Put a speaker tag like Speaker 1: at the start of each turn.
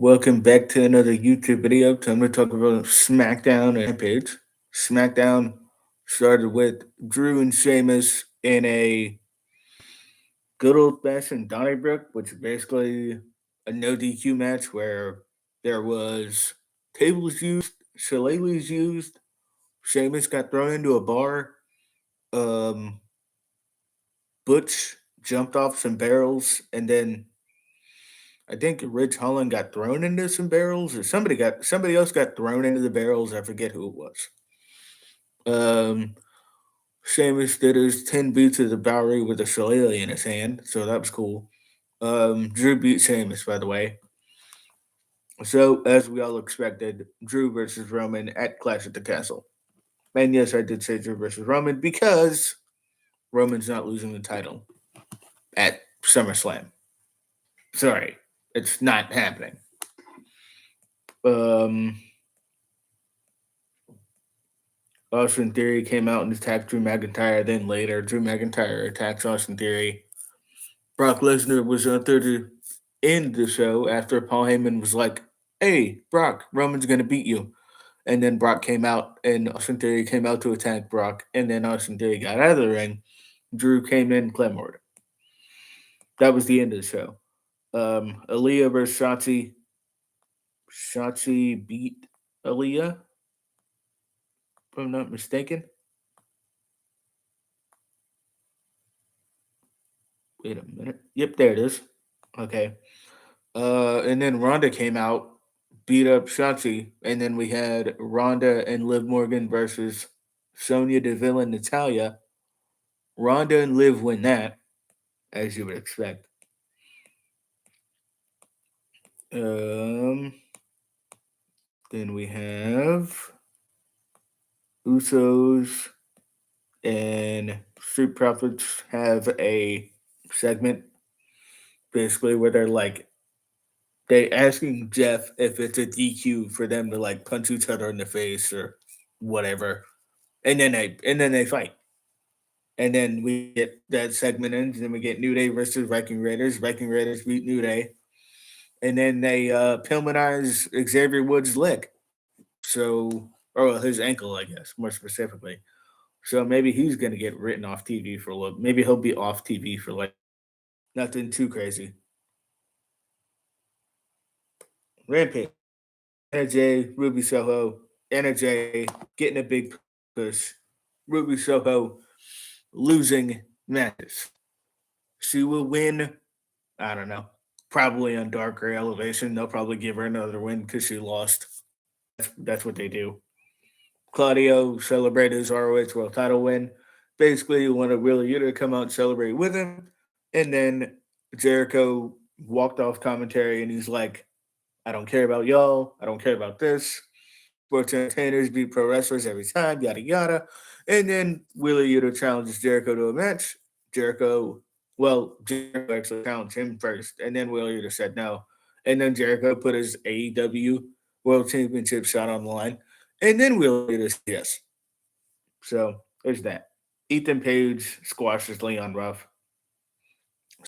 Speaker 1: Welcome back to another YouTube video. Time to talk about SmackDown and Rampage. SmackDown started with Drew and Sheamus in a good old fashioned Donnybrook, which is basically a no DQ match where there was tables used, shillelaghs used, Sheamus got thrown into a bar, um, Butch jumped off some barrels, and then I think Rich Holland got thrown into some barrels, or somebody else got thrown into the barrels. I forget who it was. Um, Sheamus did his 10 beats of the Bowery with a shillelagh in his hand, so that was cool. Drew beat Sheamus, by the way. So, as we all expected, Drew versus Roman at Clash at the Castle. And yes, I did say Drew versus Roman because Roman's not losing the title at SummerSlam. Sorry, it's not happening. Um, Austin Theory came out and attacked Drew McIntyre. Then later, Drew McIntyre attacks Austin Theory. Brock Lesnar was out there to end the show after Paul Heyman was like, "Hey, Brock, Roman's gonna beat you." And then Brock came out, and Austin Theory came out to attack Brock. And then Austin Theory got out of the ring. Drew came in, clamored. That was the end of the show. Aaliyah versus Shotzi. Shotzi beat Aaliyah, if I'm not mistaken. Wait a minute. Yep, there it is. Okay. And then Ronda came out, beat up Shotzi, and then we had Ronda and Liv Morgan versus Sonya Deville and Natalia. Ronda and Liv win that, as you would expect. Um, then we have Usos and Street Profits have a segment basically where they're like they asking Jeff if it's a DQ for them to like punch each other in the face or whatever, and then they fight, and then we get that segment ends, and then we get New Day versus Viking Raiders. Viking Raiders beat New Day, and then they Pillmanize Xavier Woods' leg, so or his ankle, I guess, more specifically. So maybe he's gonna get written off TV for a little. Maybe he'll be off TV for like nothing too crazy. Rampage. Anna Jay, Ruby Soho, Anna Jay getting a big push. Ruby Soho losing matches. She will win, I don't know, probably on Darker Elevation. They'll probably give her another win because she lost. That's what they do. Claudio celebrated his ROH World title win. Basically, you want Wheeler Yuta to come out and celebrate with him. And then Jericho walked off commentary and he's like, I don't care about y'all. I don't care about this. Sports entertainers beat pro wrestlers every time, yada yada. And then Wheeler Yuta challenges Jericho to a match. Jericho actually challenged him first, and then Wheeler Yuta said no. And then Jericho put his AEW World Championship shot on the line, and then Wheeler Yuta said yes. So there's that. Ethan Page squashes Leon Ruff.